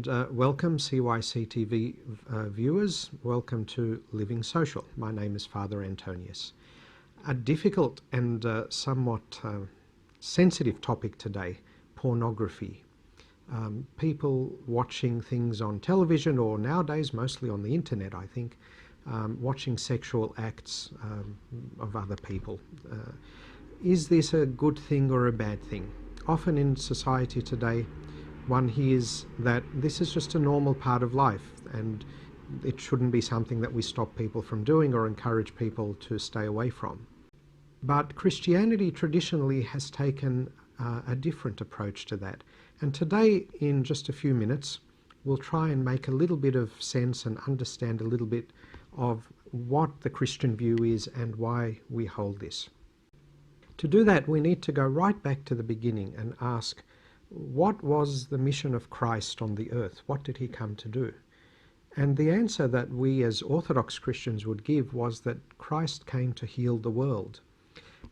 and welcome CYC TV viewers. Welcome to Living Social. My name is Father Antonius. A difficult and somewhat sensitive topic today, pornography. People watching things on television, or nowadays mostly on the internet, I think, watching sexual acts of other people. Is this a good thing or a bad thing? Often in society today, one hears that this is just a normal part of life and it shouldn't be something that we stop people from doing or encourage people to stay away from. But Christianity traditionally has taken a different approach to that. And today, in just a few minutes, we'll try and make a little bit of sense and understand a little bit of what the Christian view is and why we hold this. To do that, we need to go right back to the beginning and ask, what was the mission of Christ on the earth? What did he come to do? And the answer that we as Orthodox Christians would give was that Christ came to heal the world.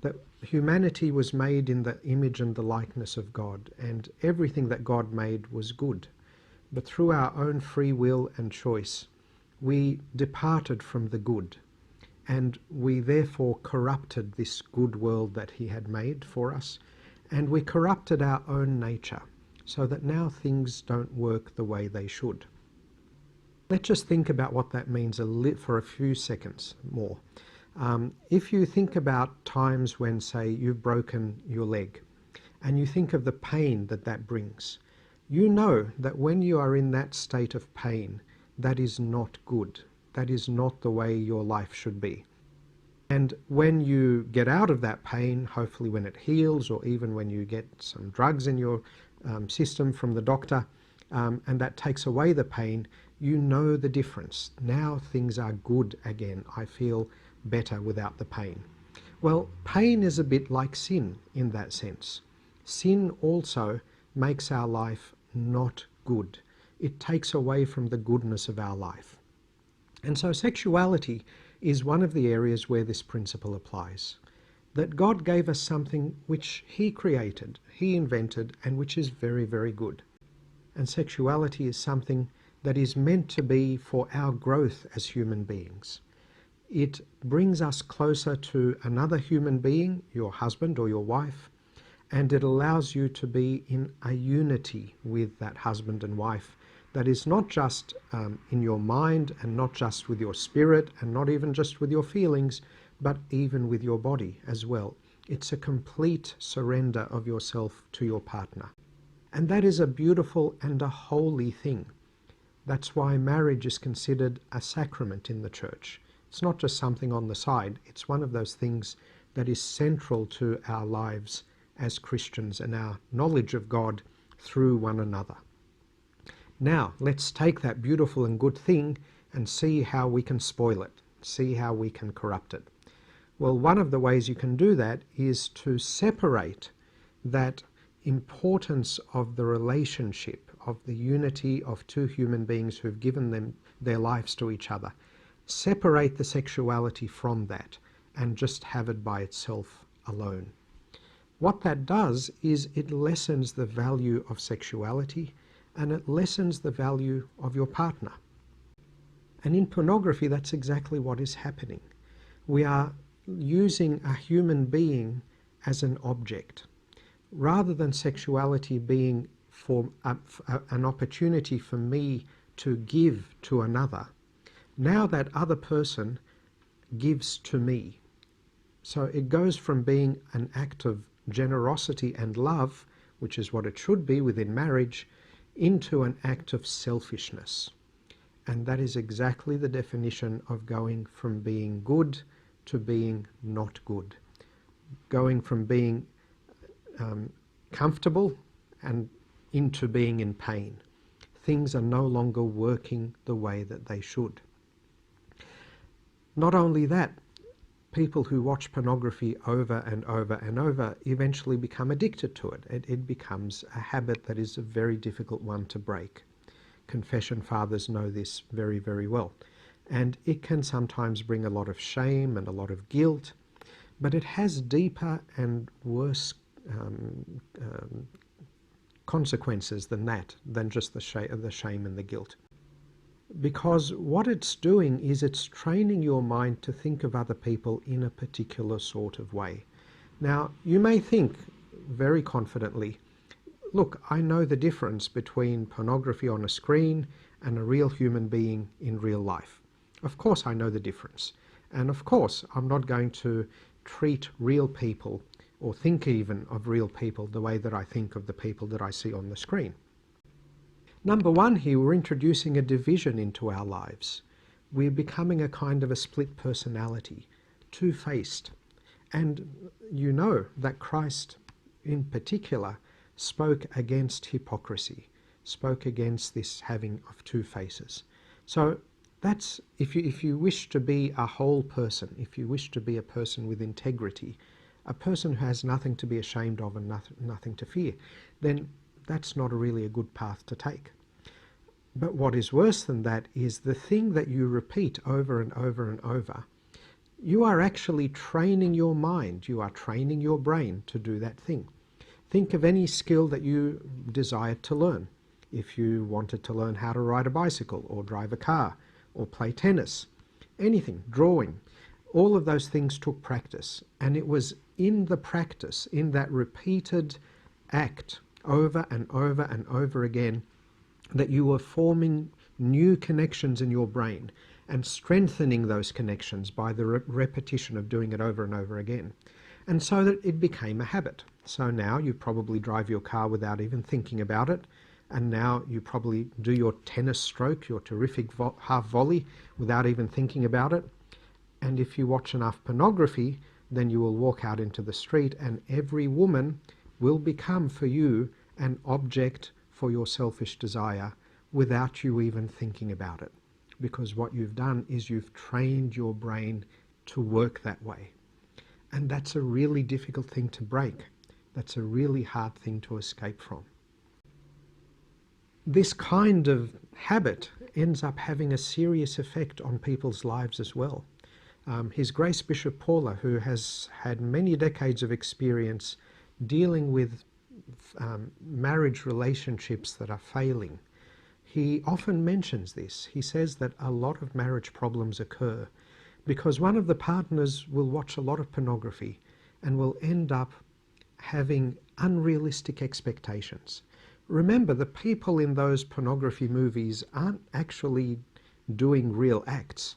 That humanity was made in the image and the likeness of God, and everything that God made was good. But through our own free will and choice, we departed from the good, and we therefore corrupted this good world that he had made for us, and we corrupted our own nature, so that now things don't work the way they should. Let's just think about what that means for a few seconds more. If you think about times when, say, you've broken your leg, and you think of the pain that that brings, you know that when you are in that state of pain, that is not good. That is not the way your life should be. And when you get out of that pain, hopefully when it heals, or even when you get some drugs in your system from the doctor, and that takes away the pain, you know the difference. Now things are good again. I feel better without the pain. Well, pain is a bit like sin in that sense. Sin also makes our life not good. It takes away from the goodness of our life. And so sexuality is one of the areas where this principle applies. That God gave us something which he created, he invented, and which is very, very good. And sexuality is something that is meant to be for our growth as human beings. It brings us closer to another human being, your husband or your wife, and it allows you to be in a unity with that husband and wife that is not just in your mind, and not just with your spirit, and not even just with your feelings, but even with your body as well. It's a complete surrender of yourself to your partner. And that is a beautiful and a holy thing. That's why marriage is considered a sacrament in the church. It's not just something on the side. It's one of those things that is central to our lives as Christians and our knowledge of God through one another. Now, let's take that beautiful and good thing and see how we can spoil it, see how we can corrupt it. Well, one of the ways you can do that is to separate that importance of the relationship, of the unity of two human beings who have given their lives to each other. Separate the sexuality from that and just have it by itself alone. What that does is it lessens the value of sexuality, and it lessens the value of your partner. And in pornography, that's exactly what is happening. We are using a human being as an object, rather than sexuality being for an opportunity for me to give to another. Now that other person gives to me. So it goes from being an act of generosity and love, which is what it should be within marriage, into an act of selfishness. And that is exactly the definition of going from being good to being not good. Going from being comfortable and into being in pain. Things are no longer working the way that they should. Not only that, people who watch pornography over and over and over eventually become addicted to it. It becomes a habit that is a very difficult one to break. Confession fathers know this very, very well. And it can sometimes bring a lot of shame and a lot of guilt, but it has deeper and worse consequences than that, than just the shame and the guilt. Because what it's doing is it's training your mind to think of other people in a particular sort of way. Now, you may think very confidently, look, I know the difference between pornography on a screen and a real human being in real life. Of course I know the difference. And of course I'm not going to treat real people or think even of real people the way that I think of the people that I see on the screen. Number one here, we're introducing a division into our lives. We're becoming a kind of a split personality, two-faced. And you know that Christ in particular spoke against hypocrisy, spoke against this having of two faces. So that's, if you wish to be a whole person, if you wish to be a person with integrity, a person who has nothing to be ashamed of and nothing to fear, then that's not really a good path to take. But what is worse than that is the thing that you repeat over and over and over. You are actually training your mind, you are training your brain to do that thing. Think of any skill that you desired to learn. If you wanted to learn how to ride a bicycle or drive a car or play tennis, anything, drawing, all of those things took practice. And it was in the practice, in that repeated act over and over and over again, that you were forming new connections in your brain and strengthening those connections by the repetition of doing it over and over again. And so that it became a habit. So now you probably drive your car without even thinking about it. And now you probably do your tennis stroke, your terrific half volley, without even thinking about it. And if you watch enough pornography, then you will walk out into the street and every woman will become for you an object for your selfish desire without you even thinking about it. Because what you've done is you've trained your brain to work that way. And that's a really difficult thing to break. That's a really hard thing to escape from. This kind of habit ends up having a serious effect on people's lives as well. His Grace Bishop Paula, who has had many decades of experience dealing with marriage relationships that are failing, he often mentions this. He says that a lot of marriage problems occur because one of the partners will watch a lot of pornography and will end up having unrealistic expectations. Remember, the people in those pornography movies aren't actually doing real acts.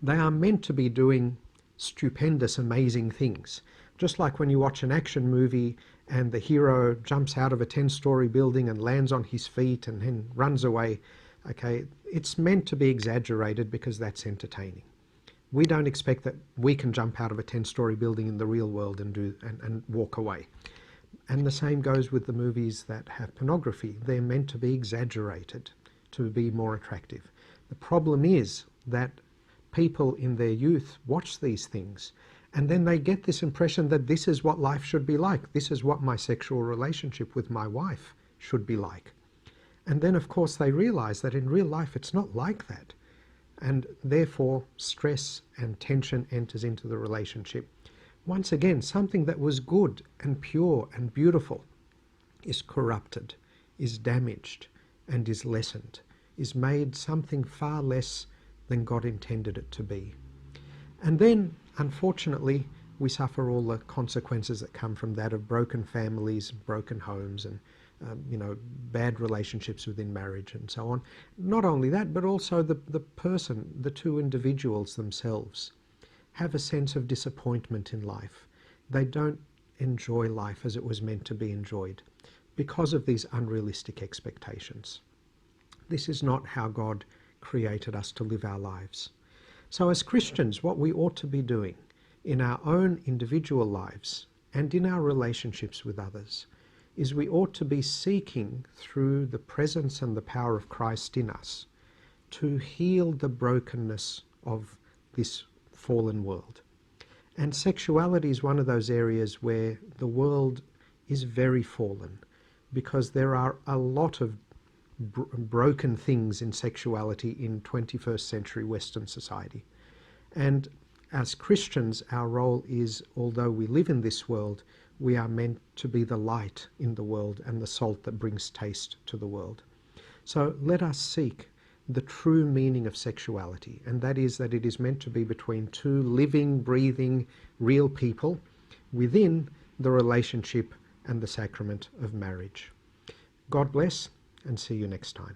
They are meant to be doing stupendous, amazing things. Just like when you watch an action movie and the hero jumps out of a 10-story building and lands on his feet and then runs away. Okay, it's meant to be exaggerated because that's entertaining. We don't expect that we can jump out of a 10-story building in the real world and walk away. And the same goes with the movies that have pornography. They're meant to be exaggerated to be more attractive. The problem is that people in their youth watch these things and then they get this impression that this is what life should be like. This is what my sexual relationship with my wife should be like. And then of course they realize that in real life it's not like that. And therefore stress and tension enters into the relationship. Once again, something that was good and pure and beautiful is corrupted, is damaged, and is lessened, is made something far less than God intended it to be. And then, unfortunately, we suffer all the consequences that come from that of broken families, broken homes, and bad relationships within marriage and so on. Not only that, but also the person, the two individuals themselves, have a sense of disappointment in life. They don't enjoy life as it was meant to be enjoyed because of these unrealistic expectations. This is not how God created us to live our lives. So as Christians, what we ought to be doing in our own individual lives and in our relationships with others is we ought to be seeking through the presence and the power of Christ in us to heal the brokenness of this fallen world. And sexuality is one of those areas where the world is very fallen because there are a lot of broken things in sexuality in 21st century Western society. And as Christians, our role is, although we live in this world, we are meant to be the light in the world and the salt that brings taste to the world. So let us seek the true meaning of sexuality, and that is that it is meant to be between two living, breathing, real people within the relationship and the sacrament of marriage. God bless, and see you next time.